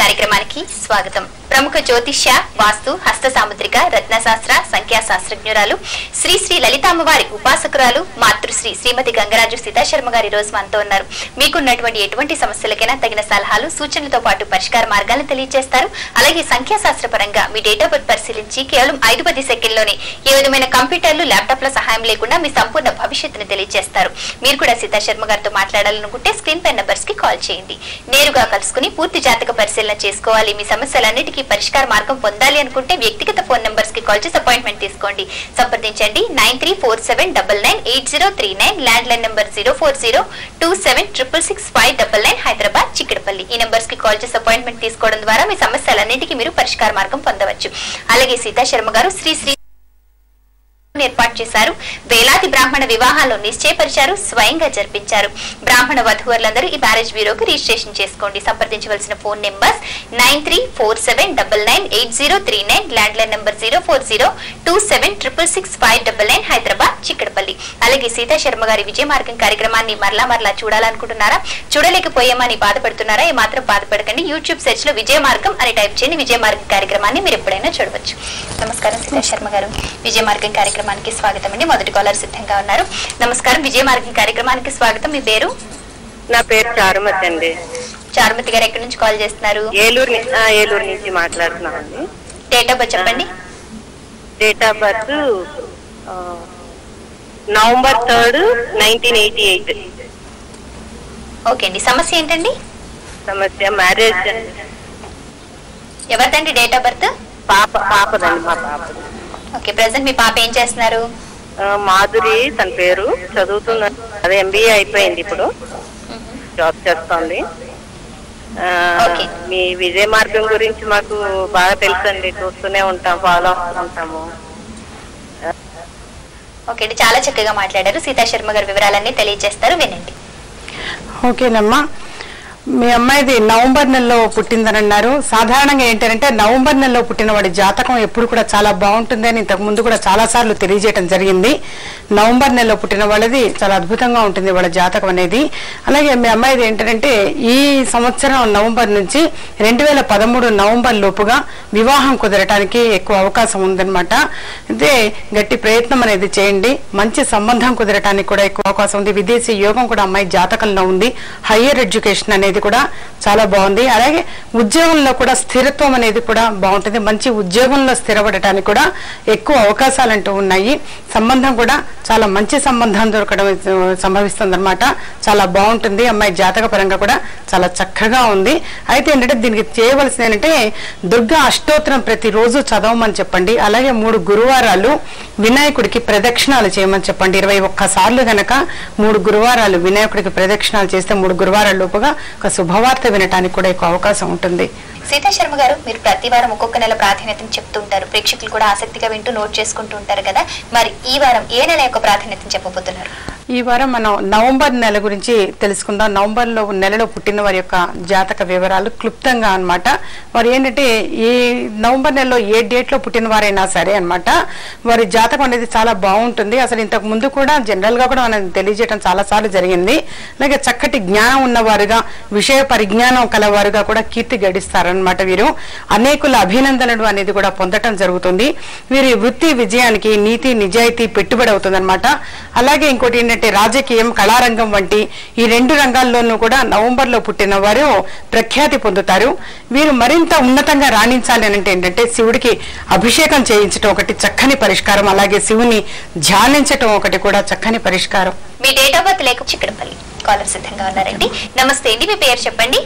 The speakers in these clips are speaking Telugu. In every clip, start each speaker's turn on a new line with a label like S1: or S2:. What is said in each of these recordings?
S1: కార్యక్రమానికి స్వాగతం. ప్రముఖ జ్యోతిష్య, వాస్తు, హస్త సాముద్రిక, రత్నశాస్త్ర, సంఖ్యాశాస్త్రజ్ఞురాలు శ్రీ శ్రీ లలితామ్మవారి ఉపాసకురాలు మాతృశ్రీ శ్రీమతి గంగరాజు సీతాశర్మ గారు ఈ రోజు మనతో ఉన్నారు. మీకున్నటువంటి ఎటువంటి సమస్యలకైనా తగిన సలహాలు, సూచనలతో పాటు పరిష్కార మార్గాలను తెలియజేస్తారు. అలాగే సంఖ్యాశాస్త్ర పరంగా మీ డేట్ ఆఫ్ బర్త్ పరిశీలించి కేవలం 5-10 సెకండ్లోనే ఏ విధమైన కంప్యూటర్లు, ల్యాప్టాప్ల సహాయం లేకుండా మీ సంపూర్ణ భవిష్యత్తును తెలియజేస్తారు. మీరు కూడా సీతాశర్మ గారితో మాట్లాడాలనుకుంటే స్క్రీన్ పై నంబర్స్ కి కాల్ చేయండి. నేరుగా కలుసుకుని పూర్తి జాతక పరిశీలన చేసుకోవాలి. మీ సమస్యలన్నిటికీ పరిష్కార మార్గం పొందాలి అనుకుంటే వ్యక్తిగత ఫోన్ నంబర్స్ కి కాల్ చేసి అపాయింట్మెంట్ తీసుకోండి. సంప్రదించండి 9347998039, land line number 0402766659 Hyderabad Chikkadpally. ఈ నంబర్స్ కి కాల్ చేసి అపాయింట్మెంట్ తీసుకోవడం ద్వారా మీ సమస్యలన్నిటికీ మీరు పరిష్కార మార్గం పొందవచ్చు. అలాగే సీతాశర్మ గారు శ్రీ ఏర్పాటు చేశారు. వేలాది బ్రాహ్మణ వివాహాల్లో నిశ్చయపరిచారు, స్వయంగా జరిపించారు. బ్రాహ్మణ వధువులందరూ ఈ మ్యారేజ్ బ్యూరోకి రిజిస్ట్రేషన్ చేసుకోండి. సంప్రదించవలసిన phone numbers 9347998039, land line number 0402766659 Hyderabad Chikkadpally. అలాగే సీతాశర్మ గారి విజయ మార్గం కార్యక్రమాన్ని మరలా చూడాలనుకుంటున్నారా? చూడలేకపోయామని బాధపడుతున్నారా? ఏమాత్రం బాధపడకండి. యూట్యూబ్ సెర్చ్ లో విజయ మార్గం అని టైప్ చేయండి. విజయ మార్గం కార్యక్రమాన్ని మీరు ఎప్పుడైనా చూడవచ్చు. నమస్కారం సీతాశర్మ గారు, విజయ మార్గం కార్యక్రమానికి స్వాగతం అండి. మొదటి కాలర్ సిద్ధంగా ఉన్నారు. నమస్కారం, విజయ మార్గం కార్యక్రమానికి స్వాగతం. మీ పేరు?
S2: నా పేరు చారుమతి అండి.
S1: చారుమతి గారు ఎక్కడి నుంచి కాల్ చేస్తున్నారు?
S2: ఏలూరు నుంచి మాట్లాడుతున్నామండి.
S1: డేట్ ఆఫ్ బర్త్ చెప్పండి.
S2: Date of birth November 3rd, 1988.
S1: Okay అండి. సమస్య ఏంటండి?
S2: సమస్య మ్యారేజ్.
S1: ఎవరిదండి డేట్ ఆఫ్ బర్త్?
S2: పాపదండి, మా పాపది.
S1: ఓకే, ప్రెసెంట్ మీ పాప ఏం చేస్తున్నారు?
S2: మాధురి తన పేరు, చదువుతున్న, అదే MBA అయిపోయింది, ఇప్పుడు జాబ్ చేస్తోంది. మీ విజయ మార్గం గురించి మాకు బాగా తెలుసండి, చూస్తూనే ఉంటాం, ఫాలో అవుతుంటాము.
S1: ఓకే అండి, చాలా చక్కగా మాట్లాడారు. సీతాశర్మ గారి వివరాలన్నీ తెలియజేస్తారు, వినండి.
S3: ఓకేనమ్మా, మీ అమ్మాయిది నవంబర్ నెలలో పుట్టిందని అన్నారు. సాధారణంగా ఏంటంటే నవంబర్ నెలలో పుట్టిన వాడి జాతకం ఎప్పుడు కూడా చాలా బాగుంటుంది అని ఇంతకు ముందు కూడా చాలా సార్లు తెలియజేయడం జరిగింది. నవంబర్ నెలలో పుట్టిన వాళ్ళది చాలా అద్భుతంగా ఉంటుంది వాళ్ళ జాతకం అనేది. అలాగే మీ అమ్మాయిది ఏంటంటే ఈ సంవత్సరం నవంబర్ నుంచి 2013 నవంబర్ లోపుగా వివాహం కుదరటానికి ఎక్కువ అవకాశం ఉందన్నమాట. అయితే గట్టి ప్రయత్నం అనేది చేయండి. మంచి సంబంధం కుదరటానికి కూడా ఎక్కువ అవకాశం ఉంది. విదేశీ యోగం కూడా అమ్మాయి జాతకంలో ఉంది. హయ్యర్ ఎడ్యుకేషన్ అనేది కూడా చాలా బాగుంది. అలాగే ఉద్యోగంలో కూడా స్థిరత్వం అనేది కూడా బాగుంటుంది. మంచి ఉద్యోగంలో స్థిరపడటానికి కూడా ఎక్కువ అవకాశాలు అంటూ ఉన్నాయి. సంబంధం కూడా చాలా మంచి సంబంధం దొరకడం సంభవిస్తుంది అనమాట. చాలా బాగుంటుంది. అమ్మాయి జాతక పరంగా కూడా చాలా చక్కగా ఉంది. అయితే ఏంటంటే దీనికి చేయవలసింది ఏంటంటే దుర్గా అష్టోత్తరం ప్రతిరోజు చదవమని చెప్పండి. అలాగే 3 గురువారాలు వినాయకుడికి ప్రదక్షిణాలు చేయమని చెప్పండి. 21 సార్లు గనక 3 గురువారాలు వినాయకుడికి ప్రదక్షిణాలు చేస్తే 3 గురువారాల లోపుగా ఒక శుభవార్త వినటానికి కూడా ఎక్కువ అవకాశం ఉంటుంది.
S1: సీతాశర్మ గారు, మీరు ప్రతి వారం ఒక్కొక్క నెల ప్రాధాన్యతను చెప్తూ ఉంటారు. ప్రేక్షకులు కూడా ఆసక్తిగా వింటూ నోట్ చేసుకుంటూ ఉంటారు కదా. మరి ఈ వారం ఏ నెల యొక్క ప్రాధాన్యతను చెప్పబోతున్నారు?
S3: ఈ వారం మనం నవంబర్ నెల గురించి తెలుసుకుందాం. నవంబర్ నెలలో పుట్టిన వారి యొక్క జాతక వివరాలు క్లుప్తంగా అన్నమాట. వారు ఏంటంటే ఈ నవంబర్ నెలలో ఏ డేట్ లో పుట్టిన వారైనా సరే అన్నమాట, వారి జాతకం అనేది చాలా బాగుంటుంది. అసలు ఇంతకు ముందు కూడా జనరల్ గా కూడా మనం తెలియజేయడం చాలా సార్లు జరిగింది. అలాగే చక్కటి జ్ఞానం ఉన్నవారుగా, విషయ పరిజ్ఞానం కలవారుగా కూడా కీర్తి గడిస్తారనమాట. వీరు అనేకుల అభినందనలు అనేది కూడా పొందటం జరుగుతుంది. వీరి వృత్తి విజయానికి నీతి నిజాయితీ పెట్టుబడి అవుతుంది అనమాట. అలాగే ఇంకోటి ఏంటంటే రాజకీయం, కళారంగం వంటి ఈ 2 రంగాల్లోనూ కూడా నవంబర్ లో పుట్టిన వారు ప్రఖ్యాతి పొందుతారు. వీరు మరింత ఉన్నతంగా రాణించాలి అని అంటే ఏంటంటే శివుడికి అభిషేకం చేయించడం ఒకటి చక్కని పరిష్కారం. అలాగే శివుని ధ్యానించటం ఒకటి కూడా చక్కని పరిష్కారం.
S1: మీ డేట్ ఆఫ్ బర్త్ లేక చిక్కడపల్లి కాలర్ సిద్ధంగా ఉన్నారండి. నమస్తే అండి, మీ పేరు చెప్పండి.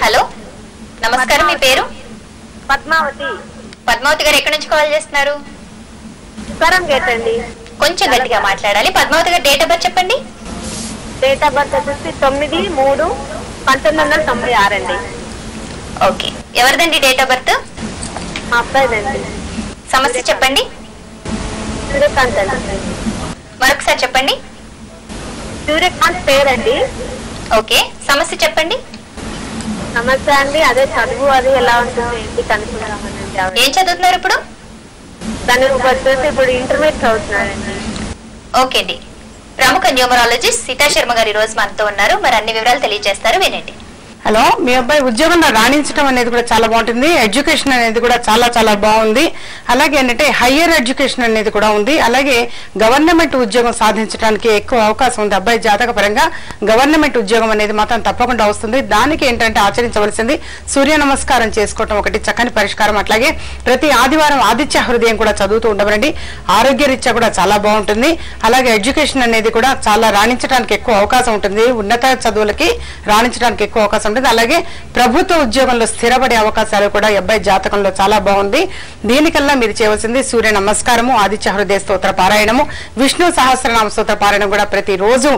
S1: హలో, నమస్కారం, మీ పేరు?
S2: పద్మావతి.
S1: పద్మావతి గారు ఎక్కడి నుంచి కాల్ చేస్తున్నారు?
S2: కరంగేట్ అండి.
S1: కొంచెం గట్టిగా మాట్లాడాలి. పద్మావతి గారు డేట్ ఆఫ్ బర్త్ చెప్పండి.
S2: డేట్ ఆఫ్ బర్త్ వచ్చేసి 9/3/1996 అండి.
S1: ఓకే, ఎవరిదండి డేట్ ఆఫ్ బర్త్?
S2: అబ్బాయిదండి.
S1: సమస్య చెప్పండి.
S2: సూర్యకాంత్ అండి.
S1: మరొకసారి చెప్పండి.
S2: సూర్యకాంత్ పేరండి.
S1: ఓకే, సమస్య చెప్పండి.
S2: సమస్య అండి అదే చదువు అది ఎలా ఉంటుంది ఏంటి కనుక్కుందామని.
S1: ఏం చదువుతున్నారు ఇప్పుడు?
S2: దాని వచ్చేసి ఇప్పుడు ఇంటర్మీడియట్ చదువుతున్నారండి.
S1: ఓకే అండి, ప్రముఖ న్యూమరాలజిస్ట్ సీతాశర్మ గారు ఈ రోజు మనతో ఉన్నారు. మరి అన్ని వివరాలు తెలియజేస్తారు, వినండి.
S3: హలో, మీ అబ్బాయి ఉద్యోగంలో రాణించడం అనేది కూడా చాలా బాగుంటుంది. ఎడ్యుకేషన్ అనేది కూడా చాలా చాలా బాగుంది. అలాగే ఏంటంటే హయ్యర్ ఎడ్యుకేషన్ అనేది కూడా ఉంది. అలాగే గవర్నమెంట్ ఉద్యోగం సాధించడానికి ఎక్కువ అవకాశం ఉంది. అబ్బాయి జాతక పరంగా గవర్నమెంట్ ఉద్యోగం అనేది మాత్రం తప్పకుండా వస్తుంది. దానికి ఏంటంటే ఆచరించవలసింది సూర్య నమస్కారం చేసుకోవటం ఒకటి చక్కని పరిష్కారం. అట్లాగే ప్రతి ఆదివారం ఆదిత్య హృదయం కూడా చదువుతూ ఉండవరండి. ఆరోగ్య రీత్యా కూడా చాలా బాగుంటుంది. అలాగే ఎడ్యుకేషన్ అనేది కూడా చాలా రాణించడానికి ఎక్కువ అవకాశం ఉంటుంది. ఉన్నత చదువులకి రాణించడానికి ఎక్కువ అవకాశం ఉంటుంది. అలాగే ప్రభుత్వ ఉద్యోగంలో స్థిరపడే అవకాశాలు కూడా అబ్బాయి జాతకంలో చాలా బాగుంది. దీనికల్లా మీరు చేయవలసింది సూర్య నమస్కారము, ఆదిత్య హృదయ స్తోత్ర పారాయణము, విష్ణు సహస్రనామ స్తోత్ర పారాయణం కూడా ప్రతిరోజు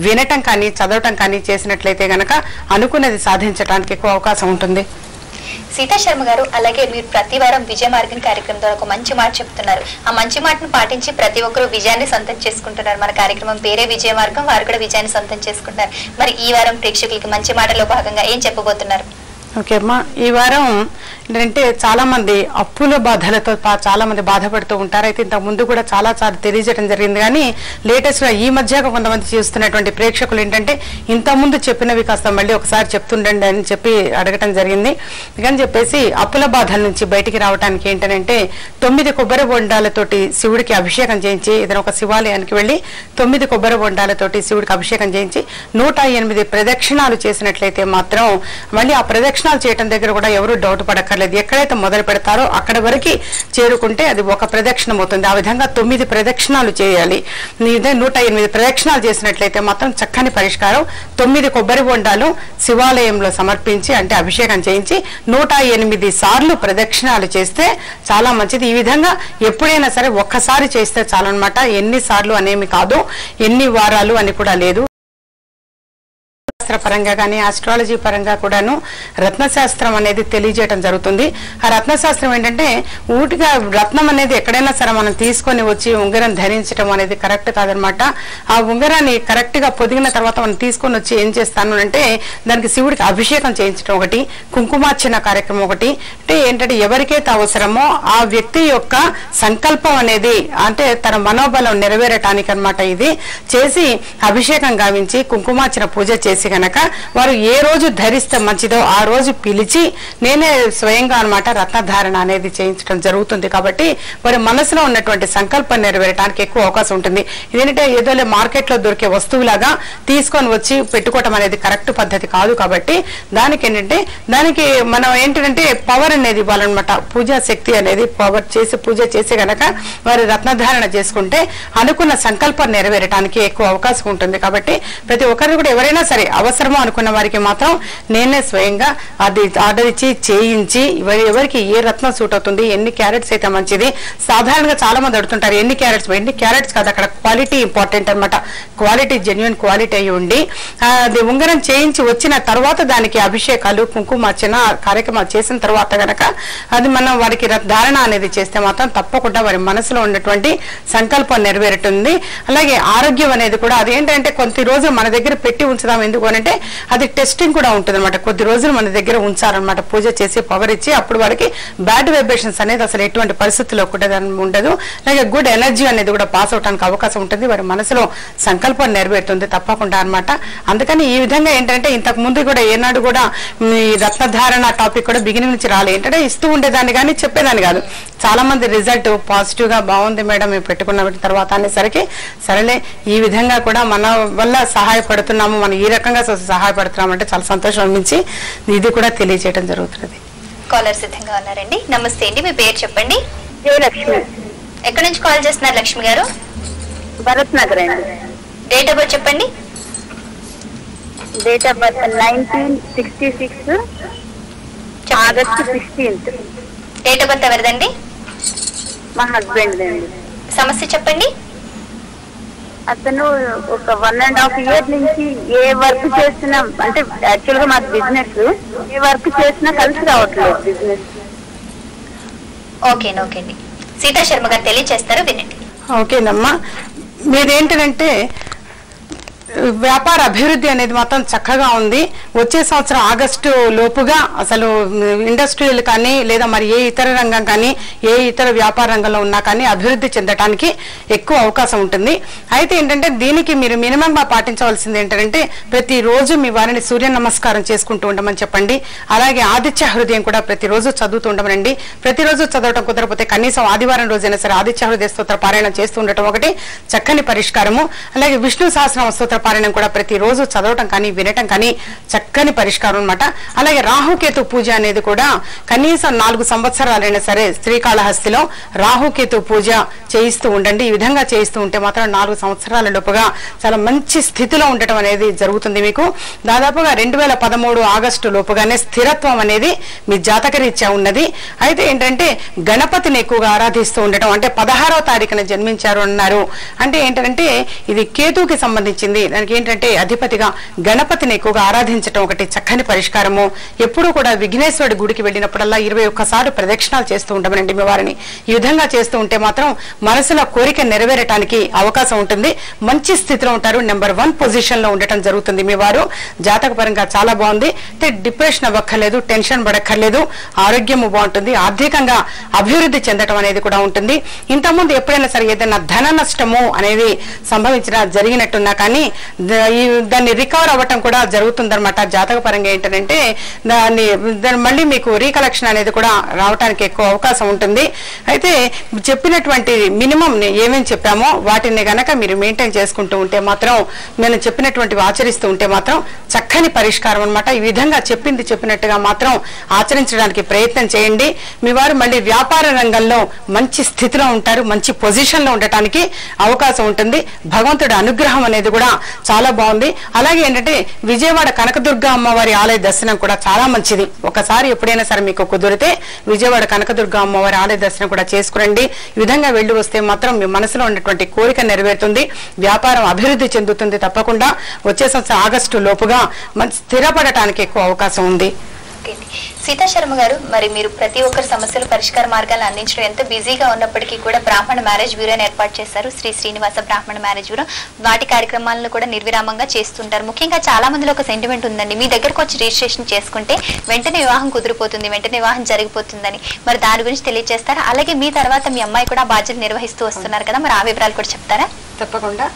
S3: వినటం కానీ చదవటం కానీ చేసినట్లయితే గనక అనుకున్నది సాధించడానికి ఎక్కువ అవకాశం ఉంటుంది.
S1: సీతా శర్మ గారు, అలాగే మీరు ప్రతి వారం విజయ మార్గం కార్యక్రమం ద్వారా ఒక మంచి మాట చెప్తున్నారు. ఆ మంచి మాటను పాటించి ప్రతి ఒక్కరూ విజయాన్ని సొంతం చేసుకుంటున్నారు. మన కార్యక్రమం పేరే విజయ మార్గం, వారు కూడా విజయాన్ని సొంతం చేసుకుంటున్నారు. మరి ఈ వారం ప్రేక్షకులకి మంచి మాటలో భాగంగా ఏం చెప్పబోతున్నారు?
S3: ఓకే అమ్మా, ఈ వారం ఏంటంటే చాలా మంది అప్పుల బాధలతో చాలా మంది బాధపడుతూ ఉంటారు. అయితే ఇంతకు ముందు కూడా చాలా తెలియజేయడం జరిగింది. కానీ లేటెస్ట్ గా ఈ మధ్య కొంతమంది చూస్తున్నటువంటి ప్రేక్షకులు ఏంటంటే ఇంత ముందు చెప్పినవి కాస్త మళ్ళీ ఒకసారి చెప్తుండండి అని చెప్పి అడగటం జరిగింది. అందుకని చెప్పేసి అప్పుల బాధల నుంచి బయటికి రావడానికి ఏంటంటే 9 కొబ్బరి బొండాలతోటి శివుడికి అభిషేకం చేయించి, ఏదైనా ఒక శివాలయానికి వెళ్ళి 9 కొబ్బరి బొండాలతోటి శివుడికి అభిషేకం చేయించి 108 ప్రదక్షిణాలు చేసినట్లయితే మాత్రం మళ్ళీ ఆ ప్రదక్షిణాలు చేయడం దగ్గర కూడా ఎవరు డౌట్ పడక్కర్లేదు. ఎక్కడైతే మొదలు పెడతారో అక్కడ వరకు చేరుకుంటే అది ఒక ప్రదక్షిణం అవుతుంది. ఆ విధంగా 9 ప్రదక్షిణాలు చేయాలి. 108 ప్రదక్షిణాలు చేసినట్లయితే మాత్రం చక్కని పరిష్కారం. 9 కొబ్బరి బొండాలు శివాలయంలో సమర్పించి అంటే అభిషేకం చేయించి 108 సార్లు ప్రదక్షిణాలు చేస్తే చాలా మంచిది. ఈ విధంగా ఎప్పుడైనా సరే ఒక్కసారి చేస్తే చాలన్నమాట. ఎన్ని సార్లు అనేమి కాదు, ఎన్ని వారాలు అని కూడా లేదు. పరంగా కానీ ఆస్ట్రాలజీ పరంగా కూడాను రత్నశాస్త్రం అనేది తెలియజేయడం జరుగుతుంది. ఆ రత్నశాస్త్రం ఏంటంటే ఊటిగా రత్నం అనేది ఎక్కడైనా సరే మనం తీసుకొని వచ్చి ఉంగరం ధరించడం అనేది కరెక్ట్ కాదనమాట. ఆ ఉంగరాన్ని కరెక్ట్ గా పొదిగిన తర్వాత మనం తీసుకొని వచ్చి ఏం చేస్తాను అంటే దానికి శివుడికి అభిషేకం చేయించడం ఒకటి, కుంకుమార్చన కార్యక్రమం ఒకటి. అంటే ఏంటంటే ఎవరికైతే అవసరమో ఆ వ్యక్తి యొక్క సంకల్పం అనేది అంటే తన మనోబలం నెరవేరటానికి అనమాట ఇది చేసి అభిషేకం గావించి కుంకుమార్చన పూజ చేసి గనక వారు ఏ రోజు ధరిస్తే మంచిదో ఆ రోజు పిలిచి నేనే స్వయంగా అనమాట రత్నధారణ అనేది చేయించడం జరుగుతుంది. కాబట్టి వారి మనసులో ఉన్నటువంటి సంకల్పం నెరవేరడానికి ఎక్కువ అవకాశం ఉంటుంది. ఇదేంటంటే ఏదో మార్కెట్ లో దొరికే వస్తువులాగా తీసుకొని వచ్చి పెట్టుకోవటం అనేది కరెక్ట్ పద్ధతి కాదు. కాబట్టి దానికి ఏంటంటే దానికి మనం ఏంటంటే పవర్ అనేది ఇవ్వాలన్నమాట. పూజా శక్తి అనేది పవర్ చేసి పూజ చేసి గనక వారి రత్నధారణ చేసుకుంటే అనుకున్న సంకల్పం నెరవేరడానికి ఎక్కువ అవకాశం ఉంటుంది. కాబట్టి ప్రతి ఒక్కరు కూడా ఎవరైనా సరే అవసరమో అనుకున్న వారికి మాత్రం నేనే స్వయంగా అది ఆర్డర్ ఇచ్చి చేయించి ఎవరికి ఏ రత్నం సూట్ అవుతుంది, ఎన్ని క్యారెట్స్ అయితే మంచిది. సాధారణంగా చాలా మంది అడుగుతుంటారు ఎన్ని క్యారెట్స్ కాదు, అక్కడ క్వాలిటీ ఇంపార్టెంట్ అనమాట. క్వాలిటీ జెన్యున్ క్వాలిటీ అయి ఉండి అది ఉంగరం చేయించి వచ్చిన తర్వాత దానికి అభిషేకాలు కుంకుమార్చన కార్యక్రమాలు చేసిన తర్వాత గనక అది మనం వారికి ధారణ అనేది చేస్తే మాత్రం తప్పకుండా వారి మనసులో ఉన్నటువంటి సంకల్పం నెరవేరుతుంది. అలాగే ఆరోగ్యం అనేది కూడా అదేంటంటే కొద్ది రోజులు మన దగ్గర పెట్టి ఉంచుదాం. ఎందుకు అంటే అది టెస్టింగ్ కూడా ఉంటుంది అనమాట. కొద్ది రోజులు మన దగ్గర ఉంచారనమాట పూజ చేసి పవర్ ఇచ్చి. అప్పుడు వారికి బ్యాడ్ వైబ్రేషన్స్ అనేది అసలు ఎటువంటి పరిస్థితుల్లో కూడా ఉండదు. అలాగే గుడ్ ఎనర్జీ అనేది కూడా పాస్ అవడానికి అవకాశం ఉంటుంది. వారి మనసులో సంకల్పం నెరవేరుతుంది తప్పకుండా అనమాట. అందుకని ఈ విధంగా ఏంటంటే ఇంతకు ముందు కూడా ఏనాడు కూడా ఈ రత్నధారణ టాపిక్ కూడా బిగినింగ్ నుంచి రాలేదు. ఏంటంటే ఇస్తూ ఉండేదాన్ని కానీ చెప్పేదాన్ని కాదు. చాలా మంది రిజల్ట్ పాజిటివ్ గా బాగుంది మేడం మేము పెట్టుకున్న తర్వాత అనేసరికి సరేలే ఈ విధంగా కూడా మన వల్ల సహాయపడుతున్నాము, మనం ఈ రకంగా సహాయపడుతున్నాం అంటే చాలా సంతోషం అనిపించి ఇది కూడా తెలియజేయడం జరుగుతుంది.
S1: కాలర్ సిద్ధంగా ఉన్నారండి. నమస్తే అండి, మీ పేరు చెప్పండి.
S2: జయలక్ష్మి.
S1: ఎక్కడి నుంచి కాల్ చేస్తున్నారు లక్ష్మి గారు?
S2: భరత్ నగర్ అండి.
S1: డేట్ ఆఫ్ బర్త్ చెప్పండి.
S2: Date of birth 1966 August 16th.
S1: Date of birth ఎవరిదండి?
S2: మా హస్బెండ్ అండి.
S1: సమస్య చెప్పండి.
S2: అతను ఒక 1.5 year నుంచి ఏ వర్క్ చేసినా అంటే యాక్చువల్ గా మాకు బిజినెస్ ఏ వర్క్ చేసినా కలిసి రావట్లేదు బిజినెస్.
S1: ఓకే అండి, సీతా శర్మ గారు తెలియజేస్తారు, వినండి.
S3: ఓకేనమ్మా, మీరేంటంటే వ్యాపార అభివృద్ధి అనేది మాత్రం చక్కగా ఉంది. వచ్చే సంవత్సరం ఆగస్టు లోపుగా అసలు ఇండస్ట్రియల్ కానీ లేదా మరి ఏ ఇతర రంగం కానీ ఏ ఇతర వ్యాపార రంగంలో ఉన్నా కానీ అభివృద్ధి చెందడానికి ఎక్కువ అవకాశం ఉంటుంది. అయితే ఏంటంటే దీనికి మీరు మినిమం గా పాటించవలసింది ఏంటంటే ప్రతిరోజు మీ వారిని సూర్య నమస్కారం చేసుకుంటూ ఉండమని చెప్పండి. అలాగే ఆదిత్య హృదయం కూడా ప్రతిరోజు చదువుతూ ఉండమనండి. ప్రతిరోజు చదవటం కుదరకపోతే కనీసం ఆదివారం రోజైనా సరే ఆదిత్య హృదయ స్తోత్ర పారాయణం చేస్తూ ఉండటం ఒకటి చక్కని పరిష్కారము. అలాగే విష్ణు సహస్రనామ స్తోత్ర పారాయణం కూడా ప్రతిరోజు చదవటం కానీ వినటం కానీ చక్కని పరిష్కారం అన్నమాట. అలాగే రాహుకేతు పూజ అనేది కూడా కనీసం 4 సంవత్సరాలైనా సరే శ్రీకాళహస్తిలో రాహుకేతు పూజ చేయిస్తూ ఉండండి. ఈ విధంగా చేయిస్తూ ఉంటే మాత్రం 4 సంవత్సరాల లోపుగా చాలా మంచి స్థితిలో ఉండటం అనేది జరుగుతుంది. మీకు దాదాపుగా 2013 ఆగస్టు లోపుగానే స్థిరత్వం అనేది మీ జాతకరీత్యా ఉన్నది. అయితే ఏంటంటే గణపతిని ఎక్కువగా ఆరాధిస్తూ ఉండటం, అంటే 16వ తారీఖున జన్మించారు అన్నారు అంటే ఏంటంటే ఇది కేతువుకి సంబంధించింది. దానికి ఏంటంటే అధిపతిగా గణపతిని ఎక్కువగా ఆరాధించడం ఒకటి చక్కని పరిష్కారము. ఎప్పుడూ కూడా విఘ్నేశ్వరుడి గుడికి వెళ్ళినప్పుడల్లా 21 సార్లు ప్రదక్షిణాలు చేస్తూ ఉంటామనండి మీ వారిని. ఈ విధంగా చేస్తూ ఉంటే మాత్రం మనసులో కోరిక నెరవేరటానికి అవకాశం ఉంటుంది. మంచి స్థితిలో ఉంటారు. నెంబర్ 1 పొజిషన్ లో ఉండటం జరుగుతుంది. మీ వారు జాతక పరంగా చాలా బాగుంది. డిప్రెషన్ అవ్వక్కర్లేదు, టెన్షన్ పడక్కర్లేదు, ఆరోగ్యము బాగుంటుంది, ఆర్థికంగా అభివృద్ధి చెందటం అనేది కూడా ఉంటుంది. ఇంతకుముందు ఎప్పుడైనా సరే ఏదైనా ధన నష్టము అనేది జరిగినట్టున్నా కానీ దాన్ని రికవర్ అవ్వటం కూడా జరుగుతుందన్నమాట. జాతక పరంగా ఏంటంటే దాన్ని మళ్ళీ మీకు రీకలెక్షన్ అనేది కూడా రావడానికి ఎక్కువ అవకాశం ఉంటుంది. అయితే చెప్పినటువంటి మినిమం ఏమేమి చెప్పామో వాటిని గనక మీరు మెయింటైన్ చేసుకుంటూ ఉంటే మాత్రం, నేను చెప్పినటువంటివి ఆచరిస్తూ ఉంటే మాత్రం చక్కని పరిష్కారం అన్నమాట. ఈ విధంగా చెప్పినట్టుగా మాత్రం ఆచరించడానికి ప్రయత్నం చేయండి. మీ వారు మళ్ళీ వ్యాపార రంగంలో మంచి స్థితిలో ఉంటారు, మంచి పొజిషన్ లో ఉండటానికి అవకాశం ఉంటుంది. భగవంతుడి అనుగ్రహం అనేది కూడా చాలా బాగుంది. అలాగే ఏంటంటే విజయవాడ కనకదుర్గ అమ్మవారి ఆలయ దర్శనం కూడా చాలా మంచిది. ఒకసారి ఎప్పుడైనా సరే మీకు కుదిరితే విజయవాడ కనకదుర్గ అమ్మవారి ఆలయ దర్శనం కూడా చేసుకురండి. ఈ విధంగా వెళ్లి వస్తే మాత్రం మీ మనసులో ఉన్నటువంటి కోరిక నెరవేరుతుంది, వ్యాపారం అభివృద్ధి చెందుతుంది. తప్పకుండా వచ్చే సంవత్సరం ఆగస్టు లోపుగా స్థిరపడటానికి ఎక్కువ అవకాశం ఉంది.
S1: సీతా శర్మ గారు, మరి మీరు ప్రతి ఒక్కరి సమస్యల పరిష్కార మార్గాలను అందించడం ఎంత బిజీగా ఉన్నప్పటికీ కూడా బ్రాహ్మణ మ్యారేజ్ బ్యూరోని ఏర్పాటు చేశారు. శ్రీనివాస బ్రాహ్మణ మ్యారేజ్ బ్యూరో. వాటి కార్యక్రమాలను కూడా నిర్విరామంగా చేస్తుంటారు. ముఖ్యంగా చాలా మందిలో ఒక సెంటిమెంట్ ఉందండి, మీ దగ్గరకు వచ్చి రిజిస్ట్రేషన్ చేసుకుంటే వెంటనే వివాహం కుదిరిపోతుంది, వెంటనే వివాహం జరిగిపోతుందని. మరి దాని గురించి తెలియజేస్తారా? అలాగే మీ తర్వాత మీ అమ్మాయి కూడా బాధ్యత నిర్వహిస్తూ వస్తున్నారు కదా, మరి ఆ వివరాలు కూడా చెప్తారా?
S3: తప్పకుండా.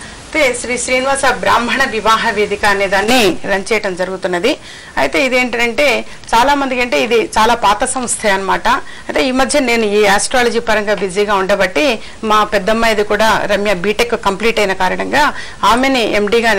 S3: శ్రీనివాస బ్రాహ్మణ వివాహ వేదిక అనే దాన్ని రన్ చేయటం జరుగుతున్నది. అయితే ఇదేంటంటే చాలా మందికి అంటే ఇది చాలా పాత సంస్థ అన్నమాట. అయితే ఈ మధ్య నేను ఈ ఆస్ట్రాలజీ పరంగా బిజీగా ఉండబట్టి మా పెద్దమ్మాయిది కూడా రమ్య బీటెక్ కంప్లీట్ అయిన కారణంగా ఆమెని ఎండీగా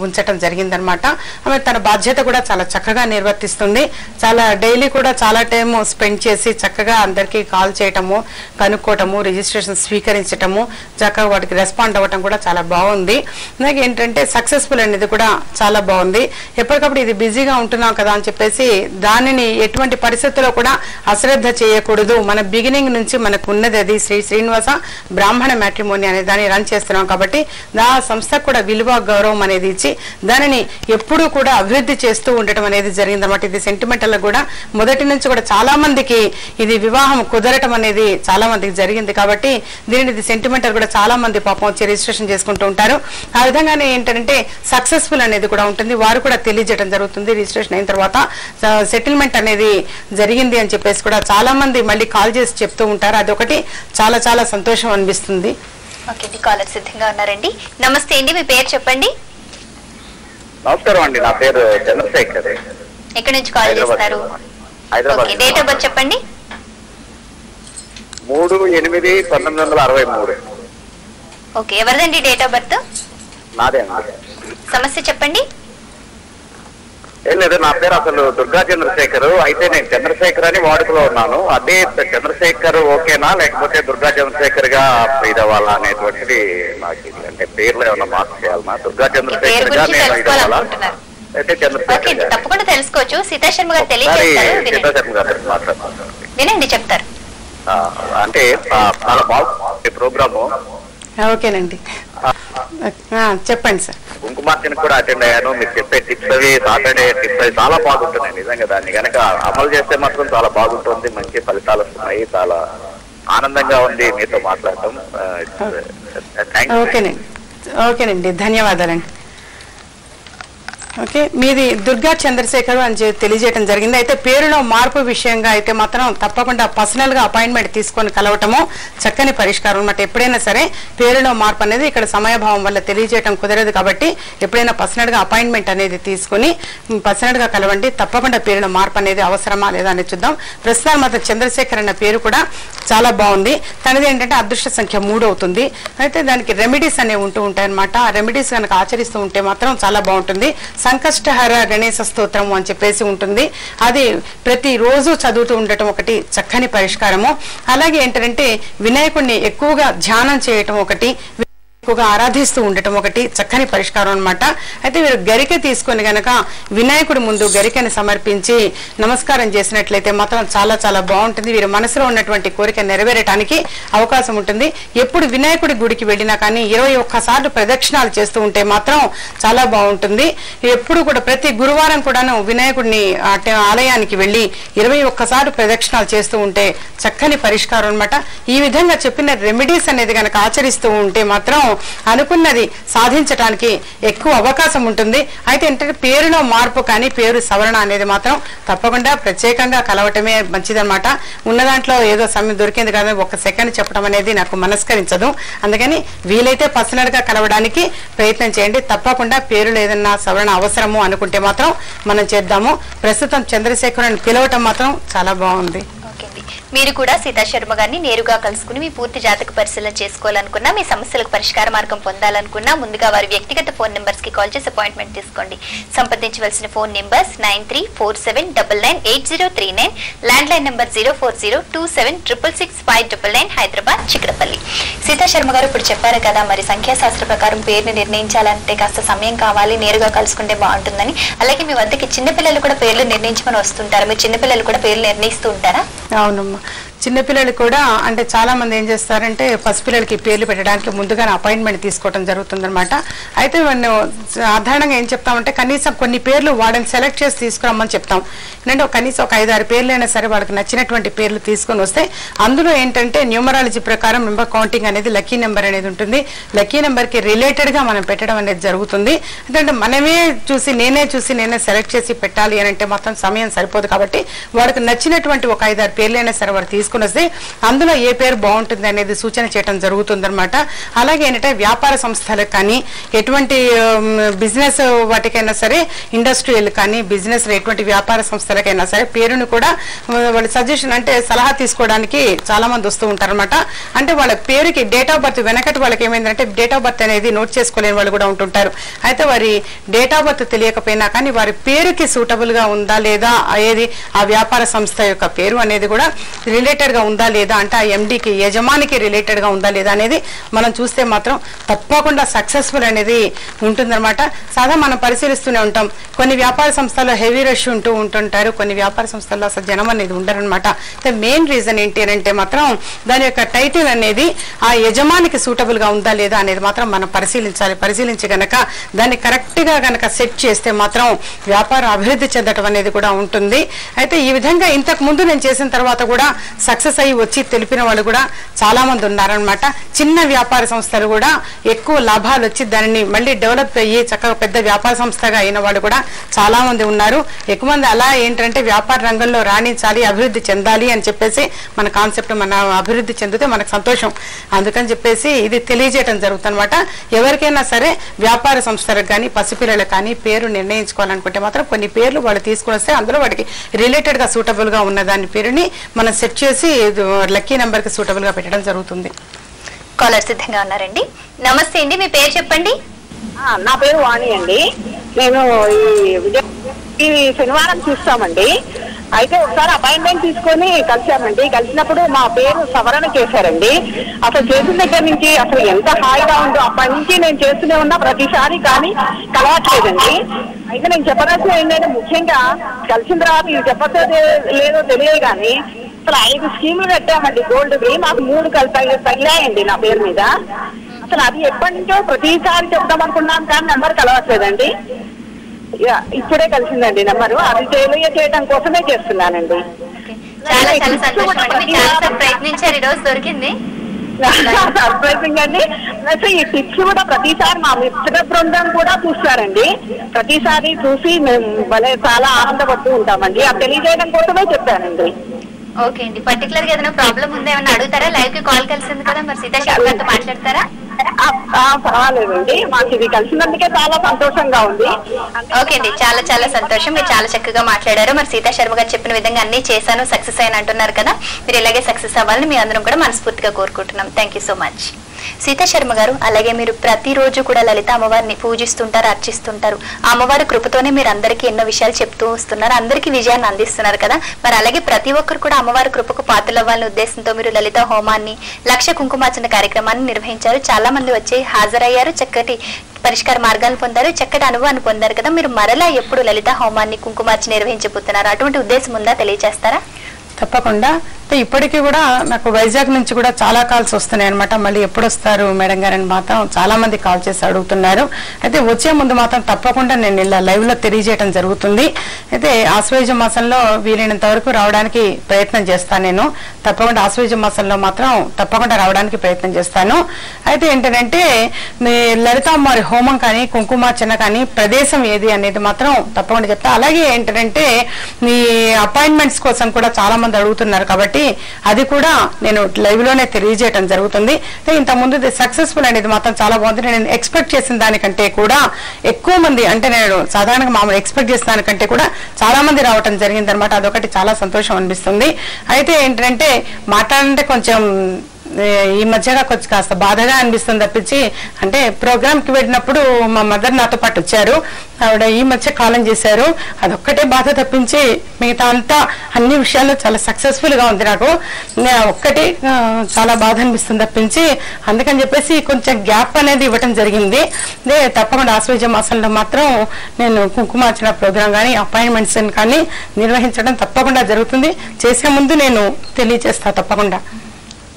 S3: ఉంచటం జరిగిందనమాట. ఆమె తన బాధ్యత కూడా చాలా చక్కగా నిర్వర్తిస్తుంది. చాలా డైలీ కూడా చాలా టైం స్పెండ్ చేసి చక్కగా అందరికీ కాల్ చేయటము, కనుక్కోవటము, రిజిస్ట్రేషన్ స్వీకరించటము, చక్కగా వాటికి రెస్పాండ్ అవ్వటం కూడా చాలా బాగుంది. నాకు ఏంటంటే సక్సెస్ఫుల్ అనేది కూడా చాలా బాగుంది. ఎప్పటికప్పుడు ఇది బిజీగా ఉంటున్నాం కదా అని చెప్పేసి దానిని ఎటువంటి పరిస్థితుల్లో కూడా అశ్రద్ధ చేయకూడదు. మన బిగినింగ్ నుంచి మనకు ఉన్నది అది శ్రీనివాస బ్రాహ్మణ మ్యాట్రిమోని అనే దాన్ని రన్ చేస్తున్నాం కాబట్టి ఆ సంస్థకు కూడా విలువ గౌరవం అనేది ఇచ్చి దానిని ఎప్పుడూ కూడా అభివృద్ధి చేస్తూ ఉండటం అనేది జరిగిందన్నమాట. ఇది సెంటిమెంటల్ కూడా మొదటి నుంచి కూడా చాలా మందికి ఇది వివాహం కుదరటం అనేది చాలా మందికి జరిగింది కాబట్టి దీనిని ఇది సెంటిమెంటల్ కూడా చాలా మంది పాపం వచ్చి రిజిస్ట్రేషన్ చేసుకుంటూ ఉంటారు. ఆ విధంగానే ఏంటంటే సక్సెస్ఫుల్ అనేది కూడా ఉంటుంది. వారు కూడా తెలియజేయడం జరుగుతుంది. రిజిస్ట్రేషన్ అయిన తర్వాత సెటిల్మెంట్ అనేది జరిగింది అని చెప్పేసి కూడా చాలా మంది మళ్ళీ కాల్ చేసి చెప్తూ ఉంటారు. అదొకటి చాలా చాలా సంతోషం అనిపిస్తుంది.
S1: ఓకే, కాలర్ సిద్ధంగా ఉన్నారండి. నమస్తే అండి, మీ పేరు చెప్పండి.
S4: నమస్కారం అండి, నా పేరు చంద్రశేఖర్.
S1: ఎక్కడి నుంచి కాల్ చేస్తారు? డేట్ ఆఫ్ బర్త్ చెప్పండి.
S4: 3/8/1963.
S1: ఓకే, ఎవరిదండి డేట్ ఆఫ్ బర్త్?
S4: నాదే అండి.
S1: సమస్య చెప్పండి.
S4: ఏం లేదు, నా పేరు అసలు దుర్గా చంద్రశేఖర్. అయితే నేను చంద్రశేఖర్ అని వాడుకలో ఉన్నాను. అదే చంద్రశేఖర్ ఓకేనా, లేకపోతే దుర్గా చంద్రశేఖర్ గా ఇదవ్వాలా అనేటువంటిది నాకు, అంటే పేర్లో ఏమన్నా మార్పు చేయాలన్నా? దుర్గా చంద్రశేఖర్ గా నేను ఇదవ్వాలా అయితే చంద్రశేఖర్?
S1: తప్పకుండా తెలుసుకోవచ్చు. సీతా శర్మ గారు మాట్లాడుతున్నారు, వినండి, చెప్తారు.
S4: అంటే చాలా బాగుంది ప్రోగ్రాము.
S3: ఓకేనండి, చెప్పండి సార్.
S4: కుంకుమార్చన కూడా అటెండ్ అయ్యాను. మీరు చెప్పే టిప్స్ అవి, సాటర్డే టిప్స్ అవి చాలా బాగుంటున్నాయి. నిజంగా దాన్ని కనుక అమలు చేస్తే మాత్రం చాలా బాగుంటుంది, మంచి ఫలితాలు వస్తున్నాయి. చాలా ఆనందంగా ఉంది మీతో మాట్లాడటం.
S3: ఓకేనండి, ఓకేనండి, ధన్యవాదాలండి. ఓకే, మీది దుర్గా చంద్రశేఖర్ అని తెలియజేయడం జరిగింది. అయితే పేరులో మార్పు విషయంగా అయితే మాత్రం తప్పకుండా పర్సనల్ గా అపాయింట్మెంట్ తీసుకొని కలవటము చక్కని పరిష్కారం అన్నమాట. ఎప్పుడైనా సరే పేరులో మార్పు అనేది ఇక్కడ సమయభావం వల్ల తెలియజేయడం కుదరదు కాబట్టి ఎప్పుడైనా పర్సనల్ గా అపాయింట్మెంట్ అనేది తీసుకుని పర్సనల్ గా కలవండి. తప్పకుండా పేరులో మార్పు అనేది అవసరమా లేదా అనేది చూద్దాం. ప్రస్తుతం మాత్రం చంద్రశేఖర్ అన్న పేరు కూడా చాలా బాగుంది. తనది ఏంటంటే అదృష్ట సంఖ్య 3 అవుతుంది. అయితే దానికి రెమెడీస్ అనేవి ఉంటూ ఉంటాయి అనమాట. ఆ రెమెడీస్ కనుక ఆచరిస్తూ ఉంటే మాత్రం చాలా బాగుంటుంది. సంకష్టహర గణేశ స్తోత్రము అని చెప్పేసి ఉంటుంది. అది ప్రతి రోజు చదువుతూ ఉండటం ఒకటి చక్కని పరిష్కారము. అలాగే ఏంటంటే వినాయకుడిని ఎక్కువగా ధ్యానం చేయటం ఒకటి, ఎక్కువగా ఆరాధిస్తూ ఉండటం ఒకటి చక్కని పరిష్కారం అనమాట. అయితే మీరు గరిక తీసుకొని గనక వినాయకుడి ముందు గరికని సమర్పించి నమస్కారం చేసినట్లయితే మాత్రం చాలా చాలా బాగుంటుంది. వీరి మనసులో ఉన్నటువంటి కోరిక నెరవేరటానికి అవకాశం ఉంటుంది. ఎప్పుడు వినాయకుడి గుడికి వెళ్ళినా కానీ 21 సార్లు ప్రదక్షిణాలు చేస్తూ ఉంటే మాత్రం చాలా బాగుంటుంది. ఎప్పుడు కూడా ప్రతి గురువారం కూడాను వినాయకుడిని ఆలయానికి వెళ్ళి 21 సార్లు ప్రదక్షిణాలు చేస్తూ ఉంటే చక్కని పరిష్కారం అనమాట. ఈ విధంగా చెప్పిన రెమెడీస్ అనేది కనుక ఆచరిస్తూ ఉంటే మాత్రం అనుకున్నది సాధించడానికి ఎక్కువ అవకాశం ఉంటుంది. అయితే ఏంటంటే పేరులో మార్పు కానీ పేరు సవరణ అనేది మాత్రం తప్పకుండా ప్రత్యేకంగా కలవటమే మంచిదన్నమాట. ఉన్న దాంట్లో ఏదో సమయం దొరికింది కదా 1 సెకండ్ చెప్పడం అనేది నాకు మనస్కరించదు. అందుకని వీలైతే పర్సనల్ గా కలవడానికి ప్రయత్నం చేయండి. తప్పకుండా పేరులో ఏదన్నా సవరణ అవసరము అనుకుంటే మాత్రం మనం చేద్దాము. ప్రస్తుతం చంద్రశేఖర్ పిలవటం మాత్రం చాలా బాగుంది.
S1: మీరు కూడా సీతా శర్మ గారిని నేరుగా కలుసుకుని మీ పూర్తి జాతక పరిశీలన చేసుకోవాలనుకున్నా, మీ సమస్యలకు పరిష్కార మార్గం పొందాలనుకున్నా ముందుగా వారి వ్యక్తిగత ఫోన్ నెంబర్స్ కి కాల్ చేసి అపాయింట్మెంట్ తీసుకోండి. సంప్రదించవలసిన phone numbers 9347998039, land line number 0402766599, Hyderabad Chikkadpally. Seetha Sharma గారు ఇప్పుడు చెప్పారు కదా, మరి సంఖ్యాశాస్త్ర ప్రకారం పేరుని నిర్ణయించాలంటే కాస్త సమయం కావాలి, నేరుగా కలుసుకుంటే బాగుంటుందని. అలాగే మీ వద్దకి చిన్నపిల్లలు కూడా పేర్లు నిర్ణయించుకొని వస్తుంటారు. మీరు చిన్నపిల్లలు కూడా పేర్లు నిర్ణయిస్తూ ఉంటారా?
S3: అవునమ్మా, చిన్నపిల్లలు కూడా అంటే చాలా మంది ఏం చేస్తారంటే పసిపిల్లలకి పేర్లు పెట్టడానికి ముందుగానే అపాయింట్మెంట్ తీసుకోవడం జరుగుతుందన్నమాట. అయితే మనం సాధారణంగా ఏం చెప్తామంటే కనీసం కొన్ని పేర్లు వాడిని సెలెక్ట్ చేసి తీసుకురమ్మని చెప్తాం. ఏంటంటే కనీసం ఒక 5-6 పేర్లు అయినా సరే వాళ్ళకి నచ్చినటువంటి పేర్లు తీసుకొని వస్తే అందులో ఏంటంటే న్యూమరాలజీ ప్రకారం నెంబర్ కౌంటింగ్ అనేది లక్కీ నెంబర్ అనేది ఉంటుంది. లక్కీ నెంబర్కి రిలేటెడ్గా మనం పెట్టడం అనేది జరుగుతుంది. ఎందుకంటే నేనే చూసి నేనే సెలెక్ట్ చేసి పెట్టాలి అని అంటే మాత్రం సమయం సరిపోదు. కాబట్టి వాడికి నచ్చినటువంటి ఒక 5-6 పేర్లు అయినా సరే వాడు తీసుకుని వస్తే అందులో ఏ పేరు బాగుంటుంది అనేది సూచన చేయడం జరుగుతుందన్నమాట. అలాగే ఏంటంటే వ్యాపార సంస్థలకు కానీ ఎటువంటి బిజినెస్ వాటికైనా సరే, ఇండస్ట్రియల్ కానీ బిజినెస్ ఎటువంటి వ్యాపార సంస్థలకైనా సరే పేరును కూడా వాళ్ళ సజెషన్ అంటే సలహా తీసుకోవడానికి చాలా మంది వస్తూ ఉంటారన్నమాట. అంటే వాళ్ళ పేరుకి డేట్ ఆఫ్ బర్త్ వెనకటి వాళ్ళకి ఏమైందంటే డేట్ ఆఫ్ బర్త్ అనేది నోట్ చేసుకోలేని వాళ్ళు కూడా ఉంటుంటారు. అయితే వారి డేట్ ఆఫ్ బర్త్ తెలియకపోయినా కానీ వారి పేరుకి సూటబుల్ గా ఉందా లేదా, ఏది ఆ వ్యాపార సంస్థ యొక్క పేరు అనేది కూడా రిలేటెడ్ గా ఉందా లేదా, అంటే ఆ ఎండికి యజమానికి రిలేటెడ్ గా ఉందా లేదా అనేది మనం చూస్తే మాత్రం తప్పకుండా సక్సెస్ఫుల్ అనేది ఉంటుందన్నమాట. సాధారణ మనం పరిశీలిస్తూనే ఉంటాం. కొన్ని వ్యాపార సంస్థల్లో హెవీ రష్ ఉంటుంటారు, కొన్ని వ్యాపార సంస్థల్లో అసలు జనం అనేది ఉండరనమాట. మెయిన్ రీజన్ ఏంటి అంటే మాత్రం దాని యొక్క టైటిల్ అనేది ఆ యజమానికి సూటబుల్ గా ఉందా లేదా అనేది మాత్రం మనం పరిశీలించి గనక దాన్ని కరెక్ట్ గా గనక సెట్ చేస్తే మాత్రం వ్యాపారం అభివృద్ధి చెందడం అనేది కూడా ఉంటుంది. అయితే ఈ విధంగా ఇంతకు ముందు నేను చేసిన తర్వాత కూడా సక్సెస్ అయ్యి వచ్చి తెలిపిన వాళ్ళు కూడా చాలా మంది ఉన్నారనమాట. చిన్న వ్యాపార సంస్థలు కూడా ఎక్కువ లాభాలు వచ్చి దానిని మళ్ళీ డెవలప్ అయ్యి చక్కగా పెద్ద వ్యాపార సంస్థగా అయిన వాళ్ళు కూడా చాలా మంది ఉన్నారు. ఎక్కువ మంది అలా ఏంటంటే వ్యాపార రంగంలో రాణించాలి, అభివృద్ధి చెందాలి అని చెప్పేసి మన కాన్సెప్ట్, మన అభివృద్ధి చెందితే మనకు సంతోషం. అందుకని చెప్పేసి ఇది తెలియజేయడం జరుగుతుంది అనమాట. ఎవరికైనా సరే వ్యాపార సంస్థలకు కానీ పసిపిల్లలకు కానీ పేరు నిర్ణయించుకోవాలనుకుంటే మాత్రం కొన్ని పేర్లు వాళ్ళు తీసుకుని వస్తే అందులో వాటికి రిలేటెడ్ గా సూటబుల్ గా ఉన్న దాని పేరుని మనం సెట్ చేసి లక్కీ నెంబర్ కి సూటబుల్ గా పెట్టడం జరుగుతుంది.
S1: కాలర్ సిద్ధంగా ఉన్నారండి. నమస్తే అండి, మీ పేరు చెప్పండి.
S2: నా పేరు వాణి అండి. నేను ఈ శనివారం చూస్తామండి. అయితే ఒకసారి అపాయింట్మెంట్ తీసుకొని కలిసామండి. కలిసినప్పుడు మా పేరు సవరణ చేశారండి. అసలు చేసిన దగ్గర నుంచి అసలు ఎంత హాయిగా ఉందో అప్పటి నుంచి నేను చేస్తూనే ఉన్నా, ప్రతిసారి కానీ కలవట్లేదండి. అయితే నేను చెప్పదలసిన ఏంటంటే ముఖ్యంగా కలిసిన తర్వాత ఇది చెప్పచ్చో లేదో తెలియదు కానీ అసలు 5 స్కీములు పెట్టామండి గోల్డ్వి. మాకు 3 తగిలాయండి నా పేరు మీద. అసలు అది ఎప్పటి నుంచో ప్రతిసారి చెప్దాం అనుకున్నాను కానీ నెంబర్ కలవట్లేదండి. ఇప్పుడే కలిసిందండి నెంబరు. అది చేయడం కోసమే చేస్తున్నానండి.
S1: చాలా చాలా సంతోషం అండి. ప్రయత్నించారు, ఈ రోజు దొరికింది.
S2: సర్ప్రైజింగ్ అండి. ప్లస్ ఈ టిప్స్ కూడా ప్రతిసారి మా మిత్ర బృందం కూడా చూస్తారండి. ప్రతిసారి చూసి మేము భలే చాలా ఆనందపడుతూ ఉంటామండి. అది తెలియజేయడం కోసమే చెప్పానండి.
S1: ఓకే అండి. పర్టికులర్ గా ఏదైనా ప్రాబ్లం ఉందా ఏమన్నా అడుగుతారా? లైవ్ కి కాల్ కలిసింది కదా, మరి సీతా శర్మ గారితో మాట్లాడతారా?
S2: పర్వాలేదండి, మాకు ఇది కలిసినందుకే చాలా సంతోషంగా ఉంది.
S1: ఓకే అండి, చాలా చాలా సంతోషం. మీరు చాలా చక్కగా మాట్లాడారు. మరి సీతా శర్మ గారు చెప్పిన విధంగా అన్ని చేశాను, సక్సెస్ అయిన అంటున్నారు కదా, మీరు ఇలాగే సక్సెస్ అవ్వాలని మీ అందరం కూడా మనస్ఫూర్తిగా కోరుకుంటున్నాం. Thank you so much Sita Sharma గారు. అలాగే మీరు ప్రతిరోజు కూడా లలిత అమ్మవారిని పూజిస్తుంటారు, అర్చిస్తుంటారు. ఆ అమ్మవారి కృపతోనే మీరు అందరికీ ఎన్నో విషయాలు చెప్తూ వస్తున్నారు, అందరికీ విజయాన్ని అందిస్తున్నారు కదా. మరి అలాగే ప్రతి ఒక్కరు కూడా అమ్మవారి కృపకు పాత్రలవ్వాలనే ఉద్దేశంతో మీరు లలిత హోమాన్ని, లక్ష కుంకుమార్చన కార్యక్రమాన్ని నిర్వహించారు. చాలా మంది వచ్చి హాజరయ్యారు, చక్కటి పరిష్కార మార్గాలు పొందారు, చక్కటి అనుభవాన్ని పొందారు కదా. మీరు మరలా ఎప్పుడు లలిత హోమాన్ని, కుంకుమార్చన నిర్వహించబోతున్నారు? అటువంటి ఉద్దేశం ఉందా, తెలియజేస్తారా?
S3: తప్పకుండా. ఇప్పటికీ కూడా నాకు వైజాగ్ నుంచి కూడా చాలా కాల్స్ వస్తున్నాయి అనమాట. మళ్ళీ ఎప్పుడు వస్తారు మేడం గారు అని మాత్రం చాలా మంది కాల్ చేసి అడుగుతున్నారు. అయితే వచ్చే ముందు మాత్రం తప్పకుండా నేను ఇలా లైవ్ లో తెలియజేయడం జరుగుతుంది. అయితే ఆశ్వయుజ మాసంలో వీలైనంత వరకు రావడానికి ప్రయత్నం చేస్తాను. నేను తప్పకుండా ఆశ్వయుజ మాసంలో మాత్రం తప్పకుండా రావడానికి ప్రయత్నం చేస్తాను. అయితే ఏంటంటే లలిత అమ్మవారి హోమం కానీ, కుంకుమార్చన కానీ ప్రదేశం ఏది అనేది మాత్రం తప్పకుండా చెప్తా. అలాగే ఏంటంటే మీ అపాయింట్మెంట్స్ కోసం కూడా చాలా మంది అడుగుతున్నారు కాబట్టి అది కూడా నేను లైవ్ లోనే తెలియజేయడం జరుగుతుంది. ఇంత ముందు సక్సెస్ఫుల్ అనేది మాత్రం చాలా బాగుంది. నేను ఎక్స్పెక్ట్ చేసిన దానికంటే కూడా ఎక్కువ మంది, అంటే నేను సాధారణంగా మామూలు ఎక్స్పెక్ట్ చేసిన దానికంటే కూడా చాలా మంది రావటం జరిగింది అనమాట. అదొకటి చాలా సంతోషం అనిపిస్తుంది. అయితే ఏంటంటే మాట్లాడంటే కొంచెం ఈ మధ్యగా కొంచెం కాస్త బాధగా అనిపిస్తుంది తప్పించి, అంటే ప్రోగ్రామ్ కి వెళ్ళినప్పుడు మా మదర్ నాతో పాటు వచ్చారు, ఆవిడ ఈ మధ్య కాలం చేశారు, అదొక్కటే బాధ తప్పించి మిగతా అంతా అన్ని విషయాల్లో చాలా సక్సెస్ఫుల్ గా ఉంది. నాకు ఒక్కటి చాలా బాధ అనిపిస్తుంది తప్పించి, అందుకని చెప్పేసి కొంచెం గ్యాప్ అనేది ఇవ్వటం జరిగింది. తప్పకుండా ఆశ్వయుజ మాసంలో మాత్రం నేను కుంకుమార్చన ప్రోగ్రాం కానీ, అపాయింట్మెంట్స్ కానీ నిర్వహించడం తప్పకుండా జరుగుతుంది. చేసే ముందు నేను తెలియజేస్తా తప్పకుండా.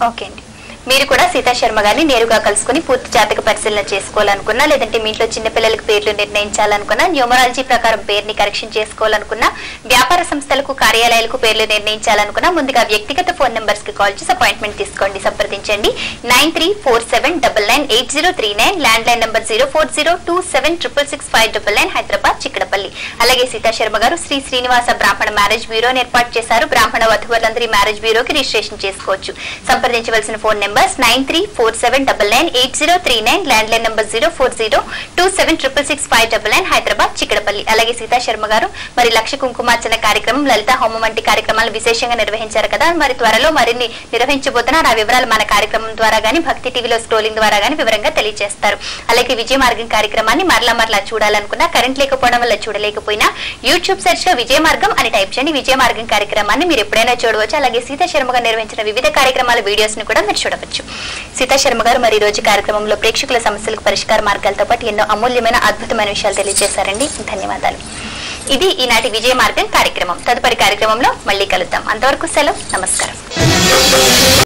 S1: ఓకే అండి. మీరు కూడా సీతా శర్మ గారిని నేరుగా కలుసుకుని పూర్తి జాతక పరిశీలన చేసుకోవాలనుకున్నా, లేదంటే మీ ఇంట్లో చిన్నపిల్లలకు పేర్లు నిర్ణయించాలనుకున్నా, న్యూమరాలజీ ప్రకారం పేరుని కరెక్షన్ చేసుకోవాలనుకున్నా, వ్యాపార సంస్థలకు, కార్యాలయాలకు పేర్లు నిర్ణయించాలనుకున్నా, ముందుగా వ్యక్తిగత ఫోన్ నెంబర్స్ కి కాల్ చేసి అపాయింట్మెంట్ తీసుకోండి. సంప్రదించండి 9347998039, land line number 0402766659, Hyderabad Chikkadpally. అలాగే సీతా శర్మ గారు శ్రీ శ్రీనివాస బ్రాహ్మణ మ్యారేజ్ బ్యూరోని ఏర్పాటు చేశారు. బ్రాహ్మణ వధువులందరూ మ్యారేజ్ బ్యూరోకి రిజిస్ట్రేషన్ చేసుకోవచ్చు. సంప్రదించవలసిన phone numbers 9347998039, land line number 0402766659, Hyderabad Chikkadpally. అలాగే సీతా శర్మ గారు మరి లక్ష కుంకుమార్చన కార్యక్రమం, లలిత హోమం వంటి కార్యక్రమాలు విశేషంగా నిర్వహించారు కదా. మరి త్వరలో మరిన్ని నిర్వహించబోతున్నారు. ఆ వివరాలు మన కార్యక్రమం ద్వారా గానీ, భక్తి టీవీలో స్క్రోలింగ్ ద్వారా గానీ వివరంగా తెలియజేస్తారు. అలాగే విజయ మార్గం కార్యక్రమాన్ని మరలా చూడాలనుకున్నా, కరెంట్ లేకపోవడం వల్ల చూడలేకపోయినా యూట్యూబ్ సెర్చ్ లో విజయ మార్గం అని టైప్ చేయండి. విజయ మార్గం కార్యక్రమాన్ని మీరు ఎప్పుడైనా చూడవచ్చు. అలాగే సీతా శర్మ గారు నిర్వహించిన వివిధ కార్యక్రమాల వీడియోస్ ని కూడా మీరు చూడవచ్చు. సీతా శర్మ గారు మరి ఈ రోజు కార్యక్రమంలో ప్రేక్షకుల సమస్యలకు పరిష్కార మార్గాలతో పాటు ఎన్నో అమూల్యమైన, అద్భుతమైన విషయాలు తెలియజేశారండి. ధన్యవాదాలు. ఇది ఈనాటి విజయ మార్గం కార్యక్రమం. తదుపరి కార్యక్రమంలో మళ్ళీ కలుద్దాం. అంతవరకు సెలవు, నమస్కారం.